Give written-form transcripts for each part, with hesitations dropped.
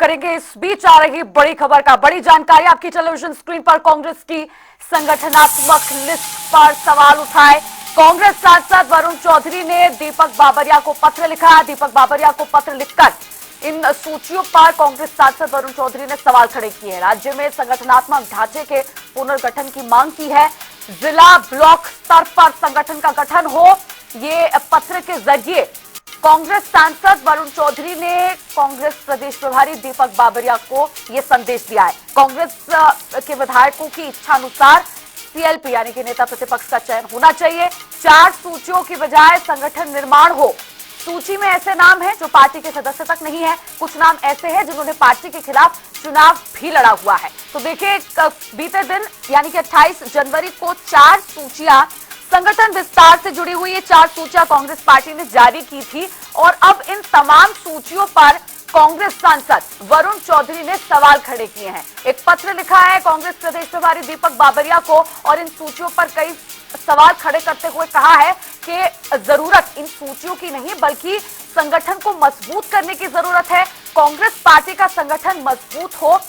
करेंगे इस बीच आ रही बड़ी खबर का। बड़ी जानकारी आपकी टेलीविजन स्क्रीन पर। कांग्रेस की संगठनात्मक लिस्ट पर सवाल उठाए। कांग्रेस सांसद वरुण चौधरी ने दीपक बाबरिया को पत्र लिखा। दीपक बाबरिया को पत्र लिखकर इन सूचियों पर कांग्रेस सांसद वरुण चौधरी ने सवाल खड़े किए हैं। राज्य में संगठनात्मक ढांचे के पुनर्गठन की मांग की है। जिला ब्लॉक स्तर पर संगठन का गठन हो, ये पत्र के जरिए कांग्रेस सांसद वरुण चौधरी ने कांग्रेस प्रदेश प्रभारी दीपक बाबरिया को यह संदेश दिया है। कांग्रेस के विधायकों की इच्छा अनुसार सीएलपी यानी कि नेता प्रतिपक्ष का चयन होना चाहिए। 4 सूचियों की बजाय संगठन निर्माण हो। सूची में ऐसे नाम हैं जो पार्टी के सदस्य तक नहीं है। कुछ नाम ऐसे हैं जिन्होंने पार्टी के खिलाफ चुनाव भी लड़ा हुआ है। तो देखिए, बीते दिन यानी कि 28 जनवरी को 4 सूचियां संगठन विस्तार से जुड़ी हुई, ये 4 सूचियां कांग्रेस पार्टी ने जारी की थी और अब इन तमाम सूचियों पर कांग्रेस सांसद वरुण चौधरी ने सवाल खड़े किए हैं। एक पत्र लिखा है कांग्रेस प्रदेश प्रभारी दीपक बाबरिया को और इन सूचियों पर कई सवाल खड़े करते हुए कहा है कि जरूरत इन सूचियों की नहीं बल्कि संगठन को मजबूत करने की जरूरत है। कांग्रेस पार्टी का संगठन मजबूत हो,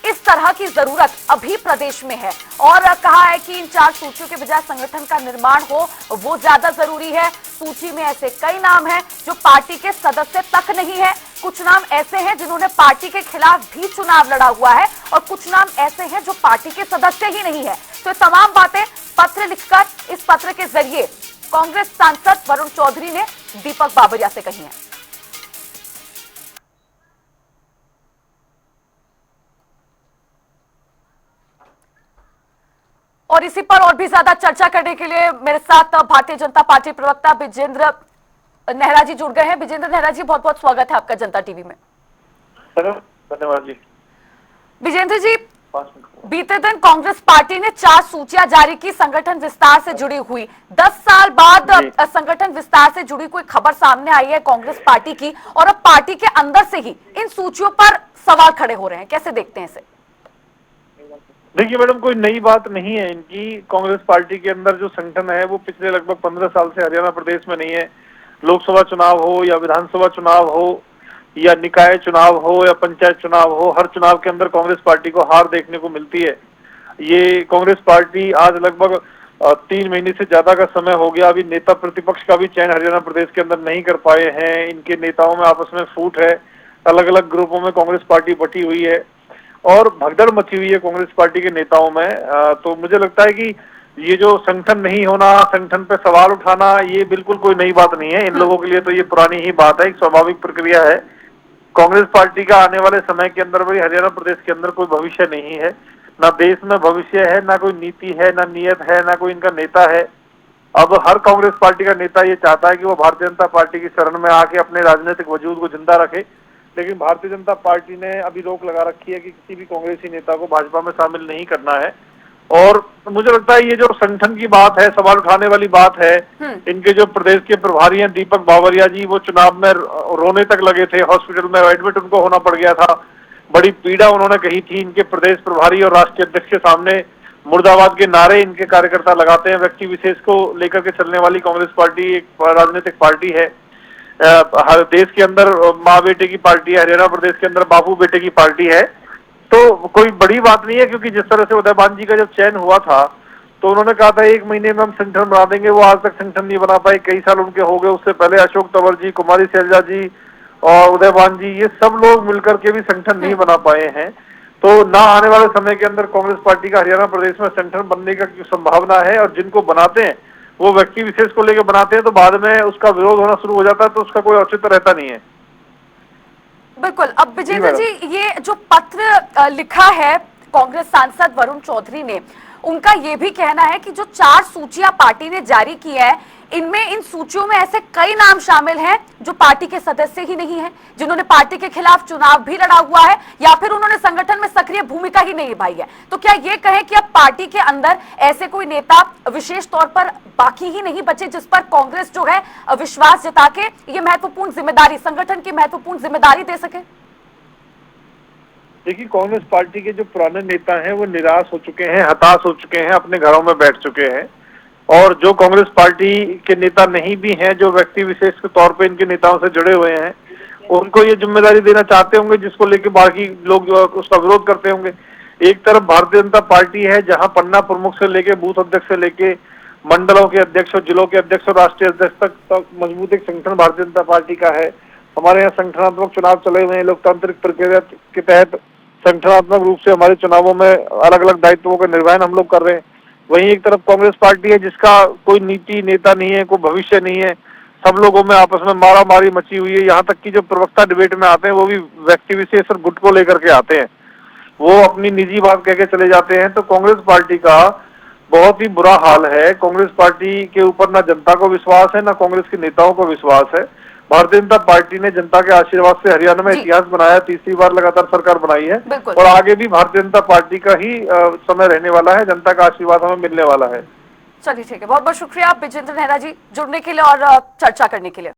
इस तरह की जरूरत अभी प्रदेश में है और कहा है कि इन 4 सूचियों के बजाय संगठन का निर्माण हो वो ज्यादा जरूरी है। सूची में ऐसे कई नाम हैं जो पार्टी के सदस्य तक नहीं है। कुछ नाम ऐसे हैं जिन्होंने पार्टी के खिलाफ भी चुनाव लड़ा हुआ है और कुछ नाम ऐसे हैं जो पार्टी के सदस्य ही नहीं है। तो तमाम बातें पत्र लिखकर इस पत्र के जरिए कांग्रेस सांसद वरुण चौधरी ने दीपक बाबरिया से कही है। और इसी पर और भी ज्यादा चर्चा करने के लिए मेरे साथ भारतीय जनता पार्टी प्रवक्ता विजेंद्र नेहरा जी जुड़ गए हैं। विजेंद्र नेहरा जी, बहुत बहुत स्वागत है आपका जनता टीवी में। धन्यवाद जी। विजेंद्र जी, बीते दिन कांग्रेस पार्टी ने 4 सूचियां जारी की संगठन विस्तार से जुड़ी हुई। 10 साल बाद संगठन विस्तार से जुड़ी कोई खबर सामने आई है कांग्रेस पार्टी की और अब पार्टी के अंदर से ही इन सूचियों पर सवाल खड़े हो रहे हैं। कैसे देखते हैं इसे? देखिए मैडम, कोई नई बात नहीं है इनकी। कांग्रेस पार्टी के अंदर जो संगठन है वो पिछले लगभग 15 साल से हरियाणा प्रदेश में नहीं है। लोकसभा चुनाव हो या विधानसभा चुनाव हो या निकाय चुनाव हो या पंचायत चुनाव हो, हर चुनाव के अंदर कांग्रेस पार्टी को हार देखने को मिलती है। ये कांग्रेस पार्टी आज लगभग 3 महीने से ज्यादा का समय हो गया, अभी नेता प्रतिपक्ष का भी चयन हरियाणा प्रदेश के अंदर नहीं कर पाए हैं। इनके नेताओं में आपस में फूट है, अलग अलग ग्रुपों में कांग्रेस पार्टी बटी हुई है और भगदड़ मची हुई है कांग्रेस पार्टी के नेताओं में। तो मुझे लगता है कि ये जो संगठन नहीं होना, संगठन पे सवाल उठाना, ये बिल्कुल कोई नई बात नहीं है। इन लोगों के लिए तो ये पुरानी ही बात है, एक स्वाभाविक प्रक्रिया है। कांग्रेस पार्टी का आने वाले समय के अंदर भी हरियाणा प्रदेश के अंदर कोई भविष्य नहीं है, ना देश में भविष्य है, ना कोई नीति है, ना नियत है, ना कोई इनका नेता है। अब हर कांग्रेस पार्टी का नेता ये चाहता है कि वो भारतीय जनता पार्टी की शरण में आके अपने राजनीतिक वजूद को जिंदा रखे, लेकिन भारतीय जनता पार्टी ने अभी रोक लगा रखी है कि किसी भी कांग्रेसी नेता को भाजपा में शामिल नहीं करना है। और मुझे लगता है ये जो संगठन की बात है, सवाल उठाने वाली बात है। इनके जो प्रदेश के प्रभारी हैं दीपक बाबरिया जी, वो चुनाव में रोने तक लगे थे, हॉस्पिटल में एडमिट उनको होना पड़ गया था। बड़ी पीड़ा उन्होंने कही थी। इनके प्रदेश प्रभारी और राष्ट्रीय अध्यक्ष के सामने मुर्दाबाद के नारे इनके कार्यकर्ता लगाते हैं। व्यक्ति विशेष को लेकर के चलने वाली कांग्रेस पार्टी एक राजनीतिक पार्टी है। हर देश के अंदर माँ बेटे की पार्टी है, हरियाणा प्रदेश के अंदर बापू बेटे की पार्टी है। तो कोई बड़ी बात नहीं है, क्योंकि जिस तरह से उदयभान जी का जब चयन हुआ था तो उन्होंने कहा था 1 महीने में हम संगठन बना देंगे। वो आज तक संगठन नहीं बना पाए, कई साल उनके हो गए। उससे पहले अशोक तंवर जी, कुमारी शैलजा जी और उदयभान जी, ये सब लोग मिलकर के भी संगठन नहीं बना पाए हैं। तो ना आने वाले समय के अंदर कांग्रेस पार्टी का हरियाणा प्रदेश में संगठन बनने का संभावना है। और जिनको बनाते हैं वो व्यक्ति विशेष को लेकर बनाते हैं, तो बाद में उसका विरोध होना शुरू हो जाता है, तो उसका कोई औचित्य रहता नहीं है। बिल्कुल। अब विजेंद्र जी, ये जो पत्र लिखा है कांग्रेस सांसद वरुण चौधरी ने, उनका ये भी कहना है कि जो 4 सूचियां पार्टी ने जारी की है, इनमें इन सूचियों में ऐसे कई नाम शामिल हैं जो पार्टी के सदस्य ही नहीं हैं, जिन्होंने पार्टी के खिलाफ चुनाव भी लड़ा हुआ है या फिर उन्होंने संगठन में सक्रिय भूमिका ही नहीं निभाई है। तो क्या ये कहें कि अब पार्टी के अंदर ऐसे कोई नेता विशेष तौर पर बाकी ही नहीं बचे जिस पर कांग्रेस जो है विश्वास जता के ये महत्वपूर्ण जिम्मेदारी, संगठन की महत्वपूर्ण जिम्मेदारी दे सके? देखिए, कांग्रेस पार्टी के जो पुराने नेता हैं वो निराश हो चुके हैं, हताश हो चुके हैं, अपने घरों में बैठ चुके हैं। और जो कांग्रेस पार्टी के नेता नहीं भी हैं, जो व्यक्ति विशेष के तौर पे इनके नेताओं से जुड़े हुए हैं, उनको ये जिम्मेदारी देना चाहते होंगे जिसको लेके बाकी लोग जो है उसका विरोध करते होंगे। एक तरफ भारतीय जनता पार्टी है जहां पन्ना प्रमुख से लेके बूथ अध्यक्ष से लेके मंडलों के अध्यक्ष और जिलों के अध्यक्ष और राष्ट्रीय अध्यक्ष तक मजबूत एक संगठन भारतीय जनता पार्टी का है। हमारे यहाँ संगठनात्मक चुनाव चले हुए हैं, लोकतांत्रिक प्रक्रिया के तहत संगठनात्मक रूप से हमारे चुनावों में अलग अलग दायित्वों का निर्वहन हम लोग कर रहे हैं। वहीं एक तरफ कांग्रेस पार्टी है जिसका कोई नीति नेता नहीं है, कोई भविष्य नहीं है, सब लोगों में आपस में मारा मारी मची हुई है। यहाँ तक कि जो प्रवक्ता डिबेट में आते हैं वो भी व्यक्ति विशेष और गुट को लेकर के आते हैं, वो अपनी निजी बात कह के चले जाते हैं। तो कांग्रेस पार्टी का बहुत ही बुरा हाल है। कांग्रेस पार्टी के ऊपर ना जनता को विश्वास है, ना कांग्रेस के नेताओं को विश्वास है। भारतीय जनता पार्टी ने जनता के आशीर्वाद से हरियाणा में इतिहास बनाया, तीसरी बार लगातार सरकार बनाई है और आगे भी भारतीय जनता पार्टी का ही समय रहने वाला है, जनता का आशीर्वाद हमें मिलने वाला है। चलिए ठीक है, बहुत बहुत शुक्रिया विजेंद्र नेहरा जी जुड़ने के लिए और चर्चा करने के लिए।